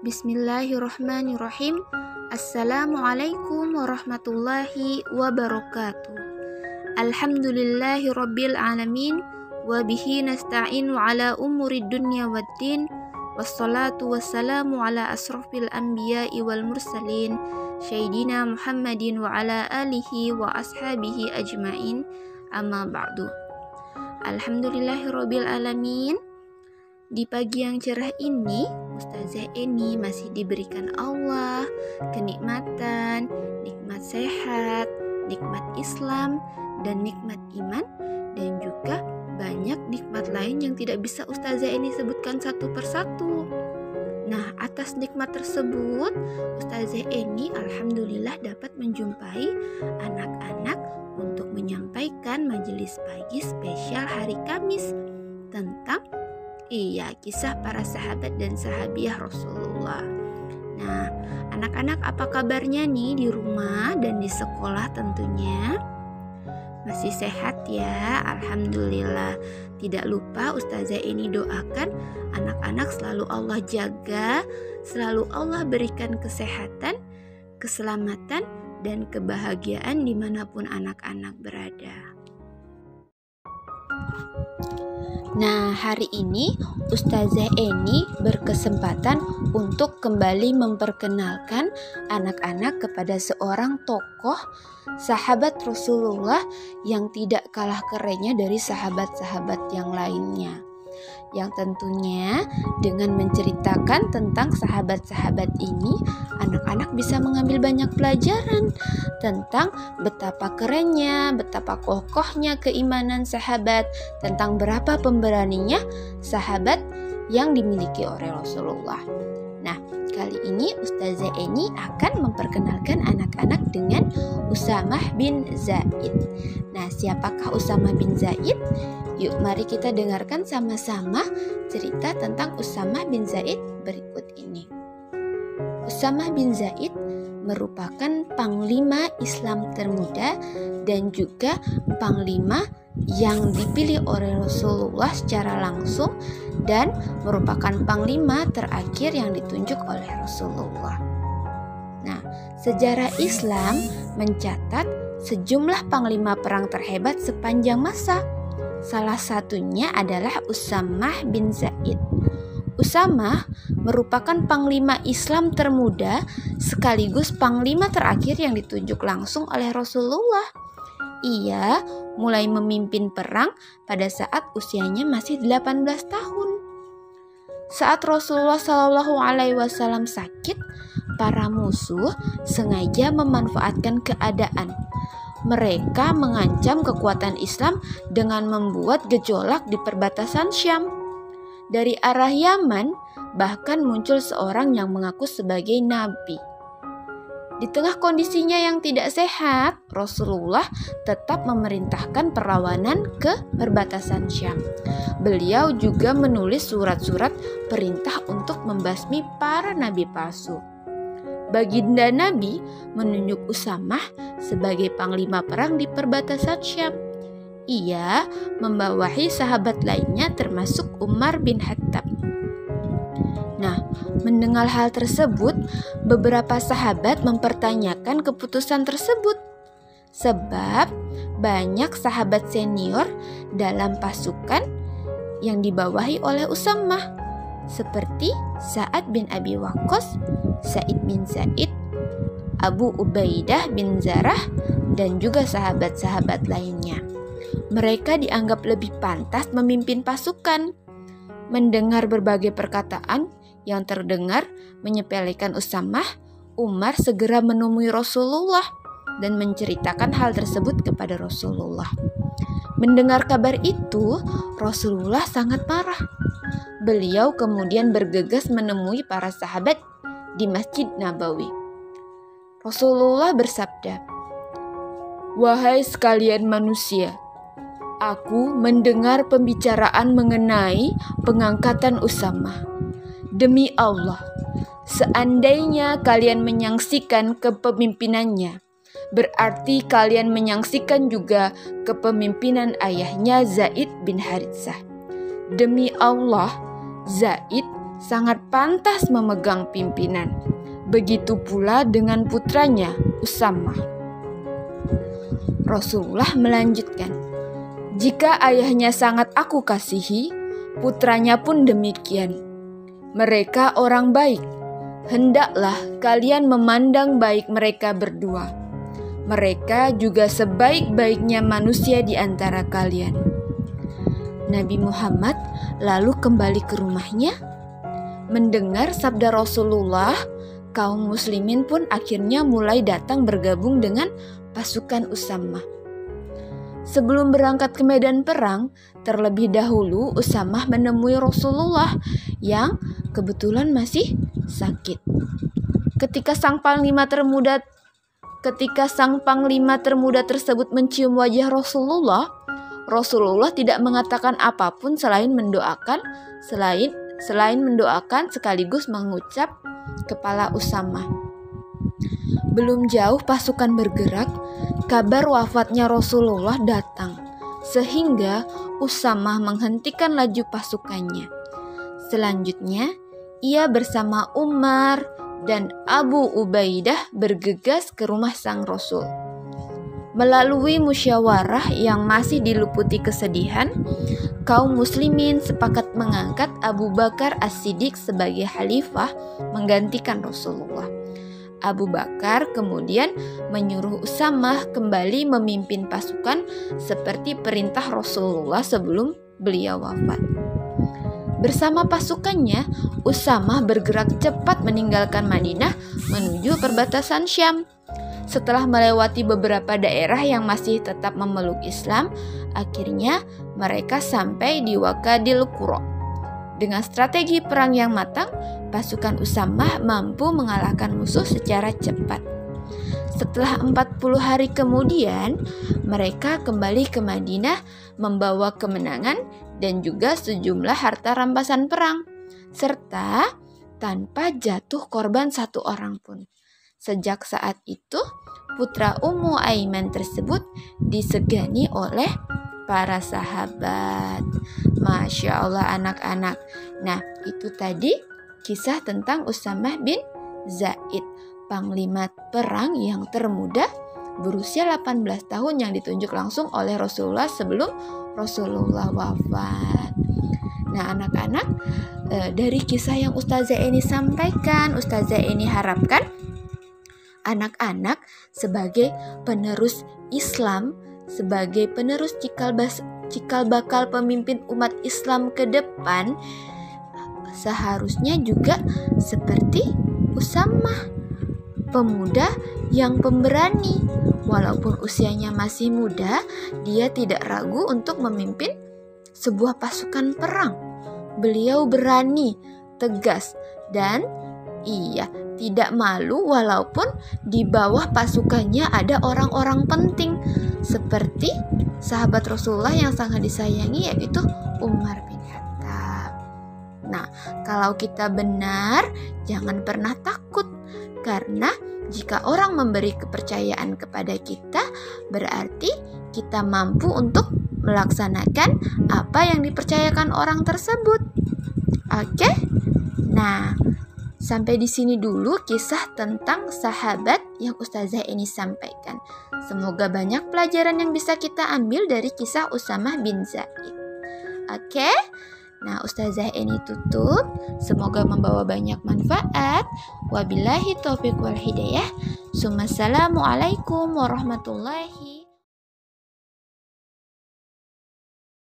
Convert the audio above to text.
Bismillahirrahmanirrahim. Assalamualaikum warahmatullahi wabarakatuh. Alhamdulillahi rabbil alamin. Wa bihi nasta'inu ala umurid dunya waddin. Wassalatu wassalamu ala asrafil anbiya'i wal mursalin. Sayyidina Muhammadin wa ala alihi wa ashabihi ajma'in. Amma ba'du. Alhamdulillahi rabbil alamin. Di pagi yang cerah ini, Ustazah Eni masih diberikan Allah kenikmatan, nikmat sehat, nikmat Islam, dan nikmat iman, dan juga banyak nikmat lain yang tidak bisa Ustazah Eni sebutkan satu persatu. Nah, atas nikmat tersebut, Ustazah Eni alhamdulillah dapat menjumpai anak-anak untuk menyampaikan majelis pagi spesial hari Kamis tentang kisah para sahabat dan sahabiah Rasulullah. Nah, anak-anak apa kabarnya nih di rumah dan di sekolah tentunya? Masih sehat ya? Alhamdulillah. Tidak lupa Ustazah ini doakan anak-anak selalu Allah jaga, selalu Allah berikan kesehatan, keselamatan, dan kebahagiaan dimanapun anak-anak berada. Nah, hari ini Ustazah Eni berkesempatan untuk kembali memperkenalkan anak-anak kepada seorang tokoh sahabat Rasulullah yang tidak kalah kerennya dari sahabat-sahabat yang lainnya. Yang tentunya dengan menceritakan tentang sahabat-sahabat ini, anak-anak bisa mengambil banyak pelajaran tentang betapa kerennya, betapa kokohnya keimanan sahabat, tentang berapa pemberaninya sahabat yang dimiliki oleh Rasulullah. Nah, kali ini Ustazah Eni akan memperkenalkan anak-anak dengan Usamah bin Zaid. Nah, siapakah Usamah bin Zaid? Yuk, mari kita dengarkan sama-sama cerita tentang Usamah bin Zaid berikut ini. Usamah bin Zaid merupakan panglima Islam termuda dan juga panglima yang dipilih oleh Rasulullah secara langsung dan merupakan panglima terakhir yang ditunjuk oleh Rasulullah. Nah, sejarah Islam mencatat sejumlah panglima perang terhebat sepanjang masa. Salah satunya adalah Usamah bin Zaid. Usamah merupakan panglima Islam termuda sekaligus panglima terakhir yang ditunjuk langsung oleh Rasulullah. Ia mulai memimpin perang pada saat usianya masih 18 tahun. Saat Rasulullah SAW sakit, para musuh sengaja memanfaatkan keadaan. Mereka mengancam kekuatan Islam dengan membuat gejolak di perbatasan Syam. Dari arah Yaman, bahkan muncul seorang yang mengaku sebagai nabi. Di tengah kondisinya yang tidak sehat, Rasulullah tetap memerintahkan perlawanan ke perbatasan Syam. Beliau juga menulis surat-surat perintah untuk membasmi para nabi palsu. Baginda Nabi menunjuk Usamah sebagai panglima perang di perbatasan Syam. Ia membawahi sahabat lainnya termasuk Umar bin Khattab. Nah, mendengar hal tersebut, beberapa sahabat mempertanyakan keputusan tersebut. Sebab banyak sahabat senior dalam pasukan yang dibawahi oleh Usamah, seperti Sa'ad bin Abi Waqqas, Sa'id bin Zaid, Abu Ubaidah bin Zarah, dan juga sahabat-sahabat lainnya. Mereka dianggap lebih pantas memimpin pasukan. Mendengar berbagai perkataan yang terdengar menyepelekan Usamah, Umar segera menemui Rasulullah dan menceritakan hal tersebut kepada Rasulullah. Mendengar kabar itu, Rasulullah sangat marah. Beliau kemudian bergegas menemui para sahabat di Masjid Nabawi. Rasulullah bersabda, "Wahai sekalian manusia, aku mendengar pembicaraan mengenai pengangkatan Usamah. Demi Allah, seandainya kalian menyaksikan kepemimpinannya, berarti kalian menyaksikan juga kepemimpinan ayahnya Zaid bin Haritsah. Demi Allah, Zaid sangat pantas memegang pimpinan. Begitu pula dengan putranya Usamah. Rasulullah melanjutkan, jika ayahnya sangat aku kasihi, putranya pun demikian. Mereka orang baik. Hendaklah kalian memandang baik mereka berdua. Mereka juga sebaik-baiknya manusia di antara kalian. Nabi Muhammad lalu kembali ke rumahnya. Mendengar sabda Rasulullah, kaum muslimin pun akhirnya mulai datang bergabung dengan pasukan Usamah. Sebelum berangkat ke medan perang, terlebih dahulu Usamah menemui Rasulullah yang kebetulan masih sakit. Ketika sang panglima termuda tersebut mencium wajah Rasulullah, Rasulullah tidak mengatakan apapun selain mendoakan sekaligus mengucap kepala Usamah. Belum jauh pasukan bergerak, kabar wafatnya Rasulullah datang, sehingga Usamah menghentikan laju pasukannya. Selanjutnya, ia bersama Umar dan Abu Ubaidah bergegas ke rumah sang Rasul. Melalui musyawarah yang masih diliputi kesedihan, kaum muslimin sepakat mengangkat Abu Bakar As-Siddiq sebagai khalifah menggantikan Rasulullah. Abu Bakar kemudian menyuruh Usamah kembali memimpin pasukan seperti perintah Rasulullah sebelum beliau wafat. Bersama pasukannya, Usamah bergerak cepat meninggalkan Madinah menuju perbatasan Syam. Setelah melewati beberapa daerah yang masih tetap memeluk Islam, akhirnya mereka sampai di Waqadil Qura. Dengan strategi perang yang matang, pasukan Usamah mampu mengalahkan musuh secara cepat. Setelah 40 hari kemudian, mereka kembali ke Madinah membawa kemenangan dan juga sejumlah harta rampasan perang, serta tanpa jatuh korban satu orang pun. Sejak saat itu, putra Ummu Aiman tersebut disegani oleh para sahabat. Masya Allah anak-anak. Nah, itu tadi kisah tentang Usamah bin Zaid, panglima perang yang termuda berusia 18 tahun yang ditunjuk langsung oleh Rasulullah sebelum Rasulullah wafat. Nah anak-anak, dari kisah yang Ustazah ini sampaikan, Ustazah ini harapkan anak-anak sebagai penerus Islam, sebagai penerus cikal bakal pemimpin umat Islam ke depan, seharusnya juga seperti Usamah, pemuda yang pemberani. Walaupun usianya masih muda, dia tidak ragu untuk memimpin sebuah pasukan perang. Beliau berani, tegas, dan tidak malu walaupun di bawah pasukannya ada orang-orang penting seperti sahabat Rasulullah yang sangat disayangi, yaitu Umar bin Khattab. Nah, kalau kita benar, jangan pernah takut, karena jika orang memberi kepercayaan kepada kita, berarti kita mampu untuk melaksanakan apa yang dipercayakan orang tersebut. Oke? Nah, sampai di sini dulu kisah tentang sahabat yang Ustazah ini sampaikan. Semoga banyak pelajaran yang bisa kita ambil dari kisah Usamah bin Zaid. Oke? Nah, Ustazah ini tutup. Semoga membawa banyak manfaat. Wabillahi taufiq wal hidayah. Assalamualaikum warahmatullahi